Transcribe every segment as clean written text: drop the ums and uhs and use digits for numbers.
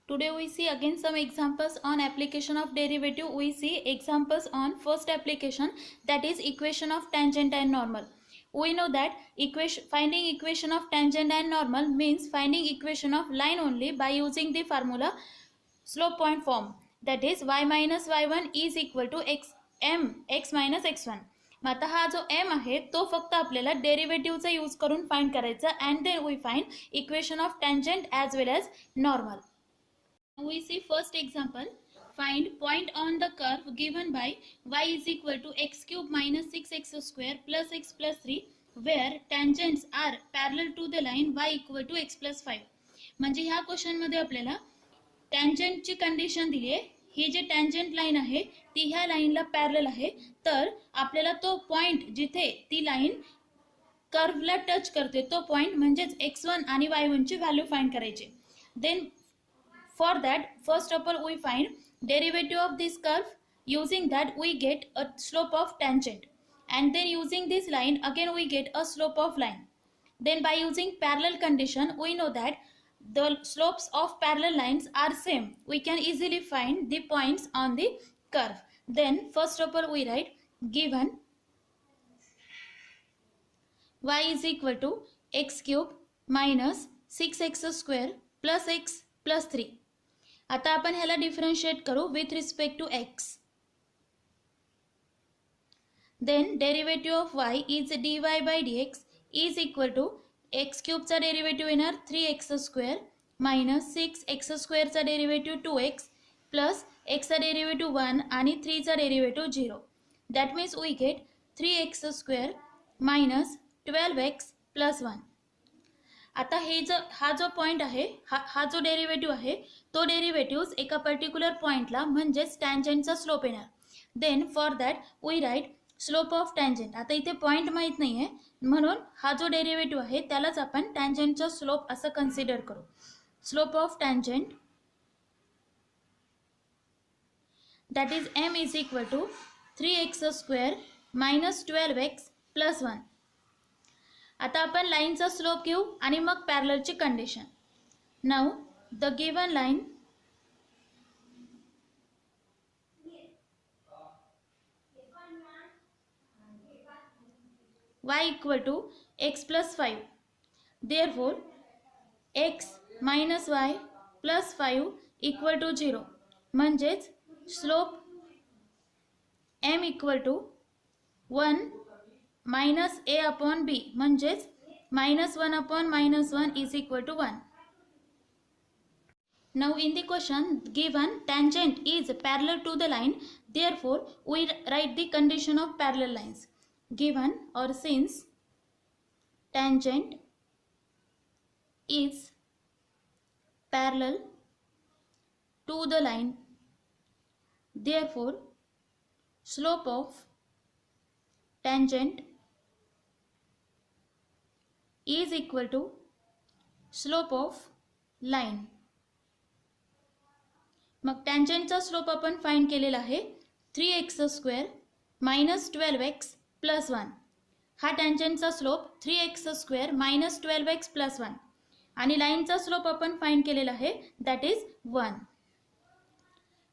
Today we see again some examples on application of derivative. We see examples on first application, that is equation of tangent and normal. We know that finding equation of tangent and normal means finding equation of line only by using the formula slope point form, that is y minus y1 is equal to x minus x1. मग आता हा जो m आहे तो फक्त आपल्याला डेरिव्हेटिव्हचा use करून find करायचा and then we find equation of tangent as well as normal. We see first example. Find point on the curve given by y is equal to x cube minus 6x square plus x plus 3 where tangents are parallel to the line y equal to x plus 5. म्हणजे ह्या question मध्ये आपल्याला टँजंटची condition दिली आहे. ही जी tangent line आहे ती ह्या लाईनला पॅरलल आहे, तर आपल्याला तो पॉइंट जिथे ती लाईन कर्वला टच करते तो पॉइंट म्हणजेच x1 आणि y1 ची व्हॅल्यू फाइंड करायची. Then for that, first of all we find derivative of this curve. Using that we get a slope of tangent, and then using this line again we get a slope of line. Then by using parallel condition we know that the slopes of parallel lines are same. We can easily find the points on the curve. Then first of all we write given y is equal to x cube minus 6x square plus x plus 3. आता आपण ह्याला differentiate करू with respect to x. Then derivative of y is dy by dx is equal to x क्यूबचा derivative येणार 3x square minus 6x स्क्वेअरचा derivative 2x plus एक्सचा derivative 1 आणि 3चा derivative 0. That means we get 3x square minus 12x plus 1. आता हा जो point आहे हा जो डेरिव्हेटिव्ह आहे तो डेरिव्हेटिव्ह एका पर्टिक्युलर पॉइंटला म्हणजेच टँजंटचा स्लोप येणार. Then for that we write slope of tangent. आता इथे पॉइंट माहीत नाही आहे म्हणून हा जो डेरिव्हेटिव्ह आहे त्यालाच आपण टँजंटचा स्लोप असं कन्सिडर करू. Slope of tangent that is m is equal to 3x square minus 12x plus 1. आता आपण लाईनचा स्लोप घेऊ आणि मग पॅरललची condition. Now the given line y equal to x plus 5. Therefore x minus y plus 5 equal to 0. म्हणजेच slope m equal to 1 minus a upon b म्हणजेच minus 1 upon minus 1 is equal to 1. Now in the question given tangent is parallel to the line, therefore we write the condition of parallel lines. Given or since tangent is parallel to the line, therefore slope of tangent is equal to slope of line. मग टँजंटचा slope आपण find केलेला आहे 3x square minus 12x plus 1. हा टँजंटचा slope 3x square minus 12x plus 1 आणि लाईनचा slope आपण फाइंड केलेला आहे that is 1.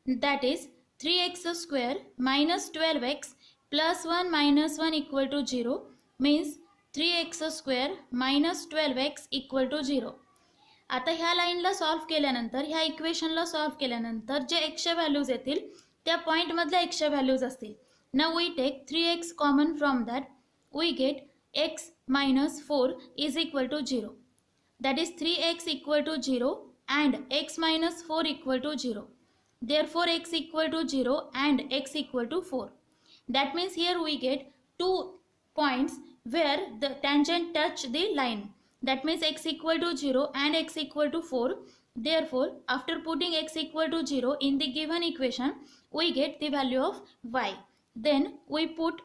That is 3x square minus 12x plus 1 minus 1 equal to 0 means 3x square minus 12x equal to 0. आता ह्या लाईनला सॉल्व केल्यानंतर ह्या इक्वेशनला सॉल्व केल्यानंतर जे एक्सच्या व्हॅल्यूज येतील त्या पॉईंटमधल्या एक्सच्या व्हॅल्यूज असतील. Now we take 3x common from that we get x minus 4 is equal to 0. That is 3x equal to 0 and x minus 4 equal to 0. Therefore x equal to 0 and x equal to 4. That means here we get 2 points where the tangent touch the line. That means x equal to 0 and x equal to 4. Therefore after putting x equal to 0 in the given equation we get the value of y. Then we put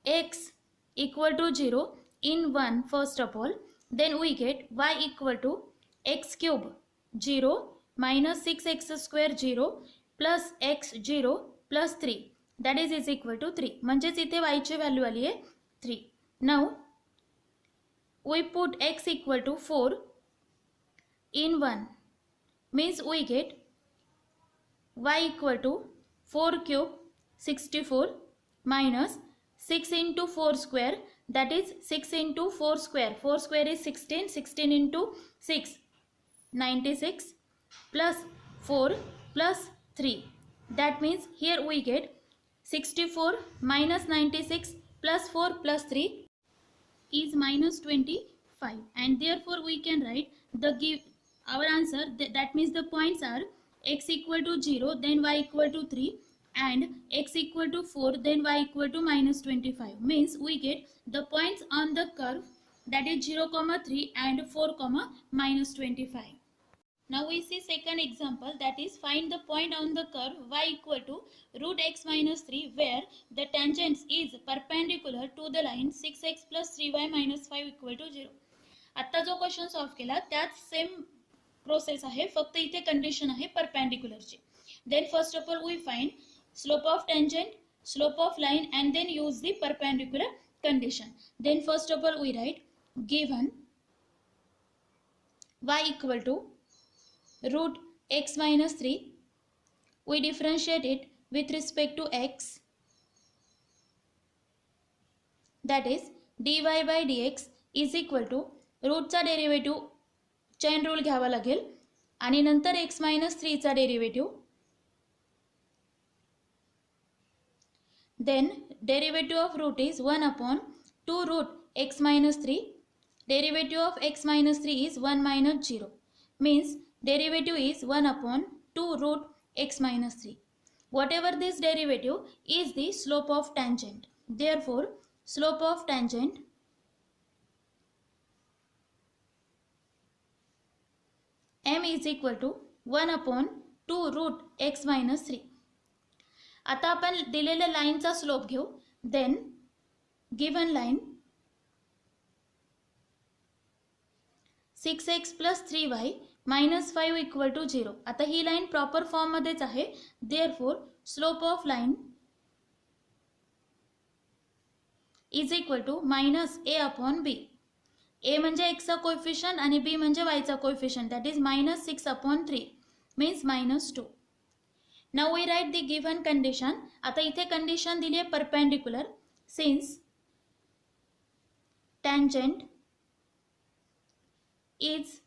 x equal to 0 in 1 first of all. Then we get y equal to x cube 0 minus 6x square 0 plus x 0 plus 3 that is equal to 3. म्हणजेच इथे y ची value आली आहे 3. Now we put x equal to 4 in 1. means we get y equal to 4 cube 64 minus 6 into 4 square, that is 6 into 4 square, 4 square is 16, 16 into 6 96 plus 4 plus 3, that means here we get 64 minus 96 plus 4 plus 3 is minus 25, and therefore we can write our answer, that means the points are x equal to 0, then y equal to 3, and x equal to 4, then y equal to minus 25, means we get the points on the curve, that is 0, 3 and 4, minus 25. Now we see second example, that is find the point on the curve y equal to root x minus 3 where the tangent is perpendicular to the line 6x plus 3y minus 5 equal to 0. आता जो question solve केला त्याच same process आहे, फक्त इथे condition आहे परपेंडिक्युलरची. Then first of all we find slope of tangent, slope of line and then use the perpendicular condition. Then first of all we write given y equal to root x minus 3, we differentiate it with respect to x, that is dy by dx is equal to रूटचा derivative chain rule घ्यावा लागेल आणि नंतर x minus 3 चा derivative, then derivative of root is 1 upon 2 root x minus 3, derivative of x minus 3 is 1 minus 0, means derivative is 1 upon 2 root x minus 3. Whatever this derivative is the slope of tangent. Therefore, slope of tangent m is equal to 1 upon 2 root x minus 3. आता आपण दिलेल्या लाईनचा slope घेऊ. Then given line 6x plus 3y minus 5 equal to 0. आता ही line proper form मध्येच आहे. Therefore slope of line is equal to minus a upon b. a म्हणजे x चा कोएफिशिएंट आणि b म्हणजे y चा coefficient, that is minus 6 upon 3 means minus 2. Now we write the given condition. आता इथे condition दिली आहे perpendicular, since tangent is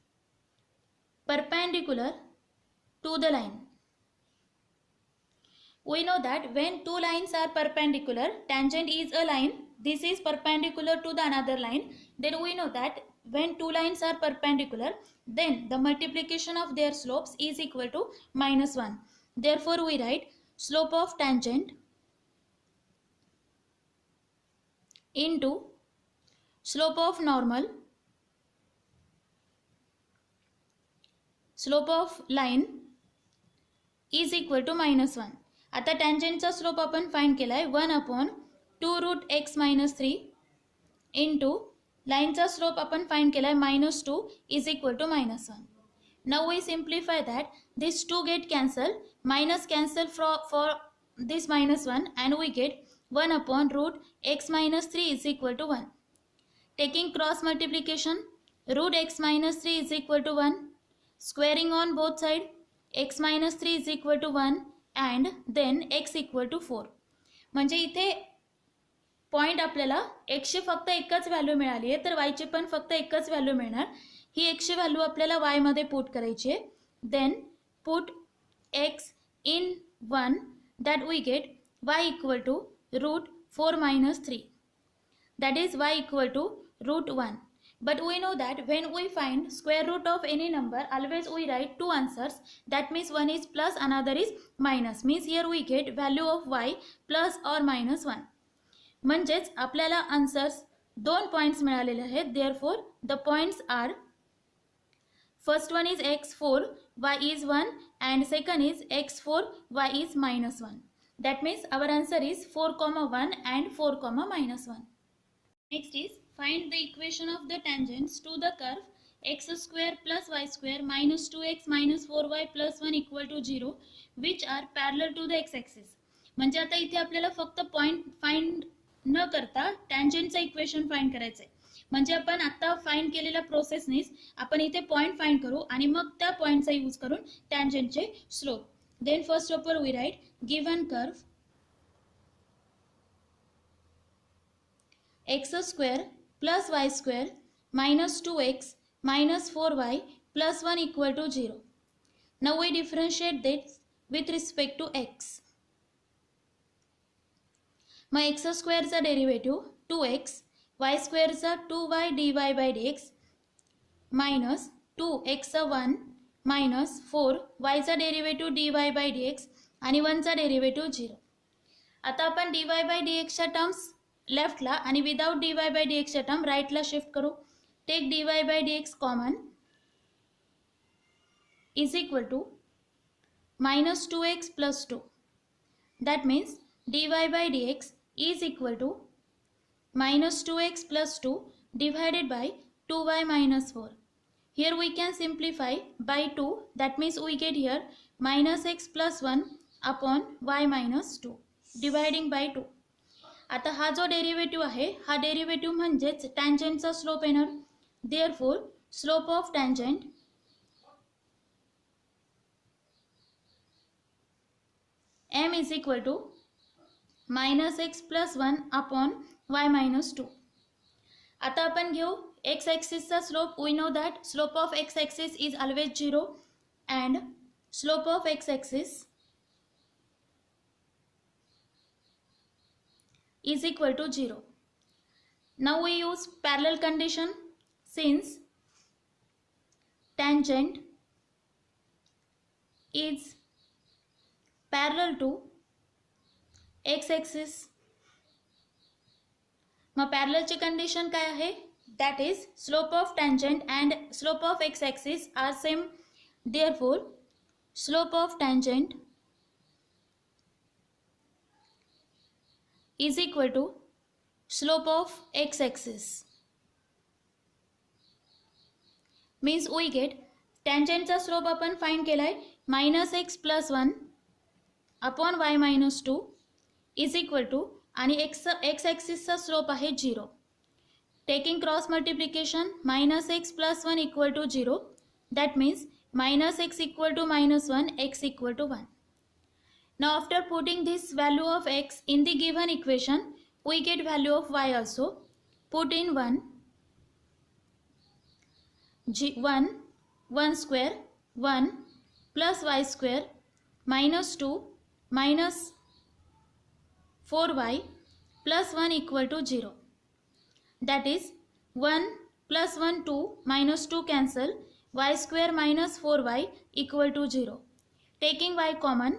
perpendicular to the line. We know that when two lines are perpendicular, tangent is a line, this is perpendicular to the another line, then we know that when two lines are perpendicular, then the multiplication of their slopes is equal to minus 1. Therefore we write slope of tangent into slope of normal, slope of line is equal to minus 1. आता tangentचा slope आपण find केला आहे 1 upon 2 root x minus 3 into लाईनचा slope आपण find केला आहे minus 2 is equal to minus 1. Now we simplify that. These two get cancelled, minus cancel for this minus 1 and we get 1 upon root x minus 3 is equal to 1. Taking cross multiplication, root x minus 3 is equal to 1. Squaring on both sides, x minus 3 is equal to 1 and then x equal to 4. म्हणजे इथे point आपल्याला x ची फक्त एकच value मिळाली आहे, तर y ची पण फक्त एकच व्हॅल्यू मिळणार. ही x ची व्हॅल्यू आपल्याला y मध्ये पुट करायची आहे. Then put x in 1, that we get y equal to root 4 minus 3, that is y equal to root 1. But we know that when we find square root of any number, always we write two answers. That means one is plus, another is minus. Means here we get value of y plus or minus 1. म्हणजेच आपल्याला answers दोन points मिळालेले आहेत. Therefore the points are, first one is x4, y is 1 and second is x4, y is minus 1. That means our answer is 4,1 and 4,-1. Next is find the equation of the tangents to the curve x square plus y square minus 2x minus 4y plus 1 equal to 0 which are parallel to the x-axis. म्हणजे आता इथे आपल्याला फक्त point find न करता टँजेंटचं equation find करायचं आहे. म्हणजे आपण आता फाइंड केलेल्या प्रोसेसनीच आपण इथे पॉइंट फाइंड करू आणि मग त्या पॉइंटचा यूज करून टँजंटचे slope. Then first of all we write given curve x square plus y square minus 2x minus 4y plus 1 equal to 0. Now we differentiate this with respect to x. मग x स्क्वेअरचा derivative 2x, y स्क्वेअरचा 2y dy by dx minus 2x 1 minus 4 y चा derivative dy by dx आणि 1 चा derivative 0. आता आपण dy by dx च्या terms लेफ्टला आणि विदाउट dy by dx च्या टर्म राईटला शिफ्ट करू. Take dy by dx common is equal to minus 2x plus 2. That means dy by dx is equal to minus 2x plus 2 divided by 2y minus 4. Here we can simplify by 2. That means we get here minus x plus 1 upon y minus 2 dividing by 2. आता हा जो derivative आहे हा derivative म्हणजेच टँजंटचा slope येणार. Therefore slope of tangent m is equal to minus x plus 1 upon y minus 2. आता आपण घेऊ x ॲक्सिसचा slope. We know that slope of x axis is always 0 and slope of x axis is equal to 0. Now we use parallel condition since tangent is parallel to x axis. मग पॅरललची condition काय आहे? That is slope of tangent and slope of x axis are same. Therefore slope of tangent is equal to slope of x axis. Means we get tangent चा slope आपण find केलाय minus x plus 1 upon y minus 2 is equal to आणि x axis चा slope आहे 0. Taking cross multiplication minus x plus 1 equal to 0. That means minus x equal to minus 1, x equal to 1. Now after putting this value of x in the given equation, we get value of y also. Put in 1, 1 square, 1 plus y square minus 2 minus 4y plus 1 equal to 0. That is 1 plus 1 2 minus 2 cancel, y square minus 4y equal to 0. Taking y common,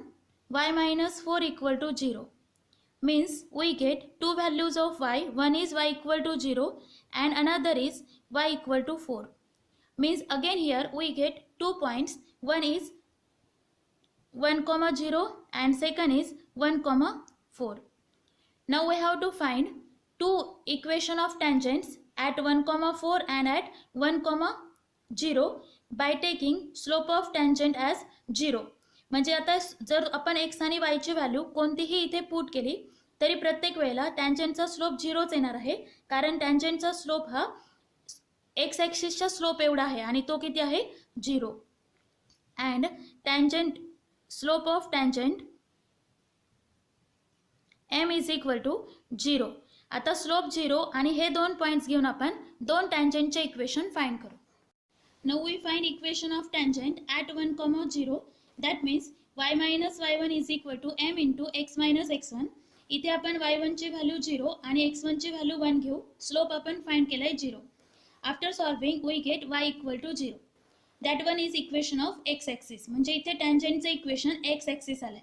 y minus 4 equal to 0. Means we get two values of y. One is y equal to 0 and another is y equal to 4. Means again here we get 2 points. One is 1, 0 and second is 1, 4. Now we have to find two equation of tangents at 1, 4 and at 1, 0 by taking slope of tangent as 0. म्हणजे आता जर आपण x आणि y ची value कोणतीही इथे put केली तरी प्रत्येक वेळेला टँजंटचा स्लोप 0च येणार आहे, कारण टँजंटचा स्लोप हा x ॲक्सिसच्या स्लोप एवढा आहे आणि तो किती आहे 0. And tangent slope of tangent m is equal to 0. आता स्लोप 0 आणि हे दोन पॉइंट्स घेऊन आपण दोन टँजंटचे इक्वेशन फाइंड करू. Now we find equation of tangent at 1, 0. That means y minus y1 is equal to m into x minus x1. इथे आपण y1 ची व्हॅल्यू 0 आणि x1 ची व्हॅल्यू 1 घेऊ. स्लोप आपण फाइंड केलाय 0. After solving we get y equal to 0. That one is equation of x axis. म्हणजे इथे टँजंटचे इक्वेशन x axis आलंय.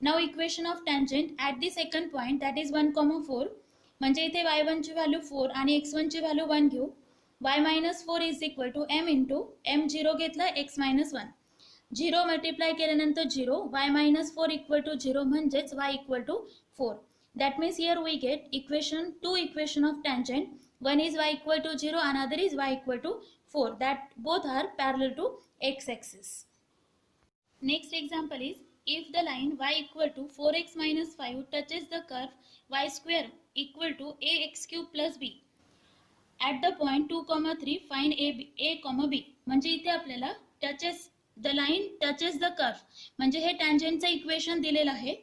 Now equation of tangent at the second point, that is 1, 4. म्हणजे इथे y1 ची value 4 आणि x1 ची value 1 घेऊ. y minus 4 is equal to m into m 0 घेतला x minus 1. 0 मल्टिप्लाय केल्यानंतर 0, y minus 4 equal to 0 म्हणजेच y equal to 4. That means here we get two equation of tangent. One is y equal to 0, another is y equal to 4. That both are parallel to x axis. Next example is, if the line y equal to 4x minus 5 touches the curve y square equal to ax cube plus b. At the point 2,3 find A, B. म्हणजे इथे आपल्याला touches the line touches the curve, म्हणजे हे टँजंटचं equation दिलेलं आहे,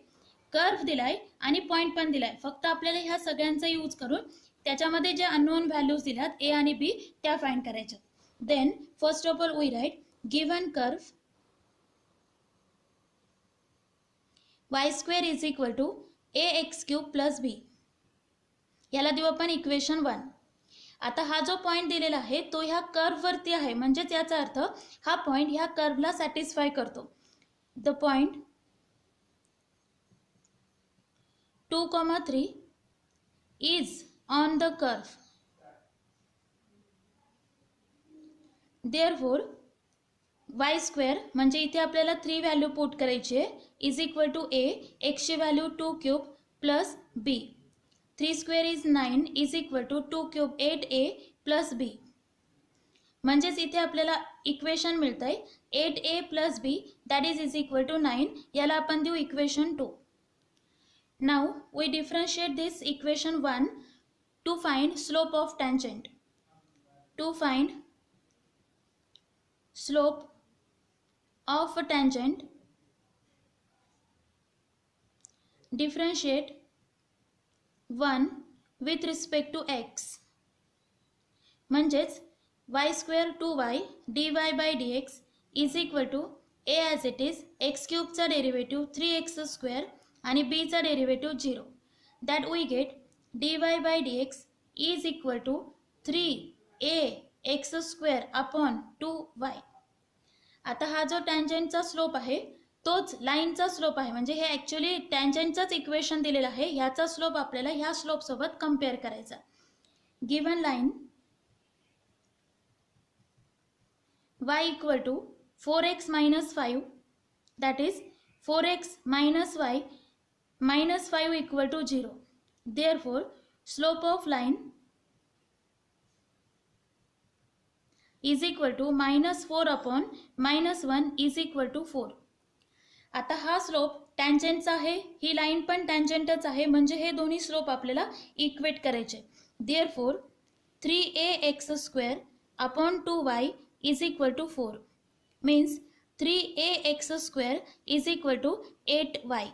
curve दिलाय आणि point पण दिलाय. फक्त आपल्याला ह्या सगळ्यांचा यूज करून त्याच्यामध्ये जे अननोन व्हॅल्यूज दिल्यात ए आणि बी त्या फाइंड करायच्या. Then first of all we write given curve y² is equal to ax³ plus B. याला देऊ आपण इक्वेशन 1. आता हा जो पॉईंट दिलेला आहे तो ह्या कर्व वरती आहे, म्हणजेच याचा अर्थ हा पॉईंट ह्या कर्वला सॅटिस्फाय करतो. The point 2,3 is on the curve. Therefore y² म्हणजे इथे आपल्याला 3 व्हॅल्यू पुट करायची आहे, is equal to a, x ची value 2³ plus b. 3² is 9 is equal to 2³ 8a plus b. म्हणजेच इथे आपल्याला इक्वेशन मिळत आहे 8a plus b that is equal to 9. याला आपण देऊ equation 2. Now we differentiate this equation 1 to find slope of tangent. To find slope of a tangent, differentiate 1 with respect to x. म्हणजेच y² 2y dy by dx is equal to a as it is, x³ चा derivative 3x² आणि b चा derivative 0. that we get dy by dx is equal to 3ax² upon 2y. आता हा जो टँजंटचा slope आहे तोच लाईनचा slope आहे, म्हणजे हे ॲक्च्युली टँजंटचंच इक्वेशन दिलेलं आहे. ह्याचा स्लोप आपल्याला ह्या स्लोपसोबत कम्पेअर करायचा. Given line y equal to 4x minus 5 that is 4x minus y minus 5 equal to 0. Therefore slope of line is equal to -4 upon -1 is equal to 4. आता हा स्लोप टँजंटचा आहे, ही लाईन पण टँजंटच आहे, म्हणजे हे दोन्ही स्लोप आपल्याला इक्वेट करायचे. Therefore 3ax² upon 2y is equal to 4 means 3ax² is equal to 8y.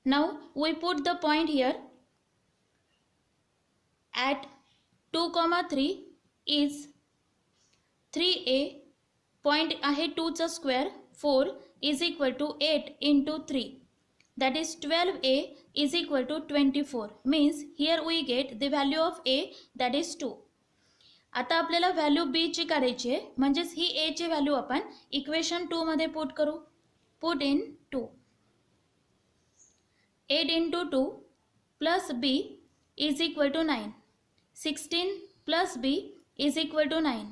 Now we put the point here at 2,3 is 3a, point आहे 2 चा square 4 is equal to 8 into 3 that is 12a is equal to 24 means here we get the value of a that is 2. आता आपल्याला value b ची काढायची आहे, म्हणजेच ही a ची value आपण इक्वेशन 2 मध्ये पुट करू. Put in 2. 8 into 2 plus b is equal to 9. 16 plus b is equal to 9.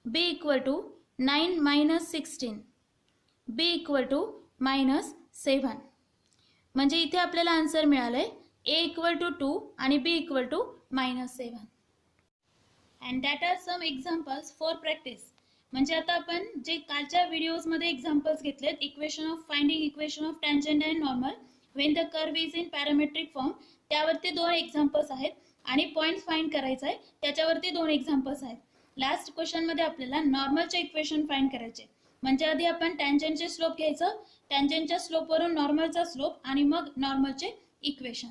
b equal to 9 minus 16. b equal to -7. म्हणजे इथे आपल्याला आन्सर मिळालंय a equal to 2 आणि b equal to -7. and that are some examples for practice. म्हणजे आता आपण जे कालच्या व्हिडिओजमध्ये examples घेतलेत, equation of finding equation of tangent and normal when the curve is in parametric form, त्यावरती 2 एक्झाम्पल्स आहेत. आणि पॉईंट फाइंड करायचा आहे त्याच्यावरती 2 एक्झाम्पल्स आहेत. लास्ट क्वेश्चनमध्ये आपल्याला नॉर्मलचे इक्वेशन फाइंड करायचे, म्हणजे आधी आपण टँजंटचे स्लोप घ्यायचं, टँजंटच्या स्लोपवरून नॉर्मलचा स्लोप आणि मग नॉर्मलचे इक्वेशन.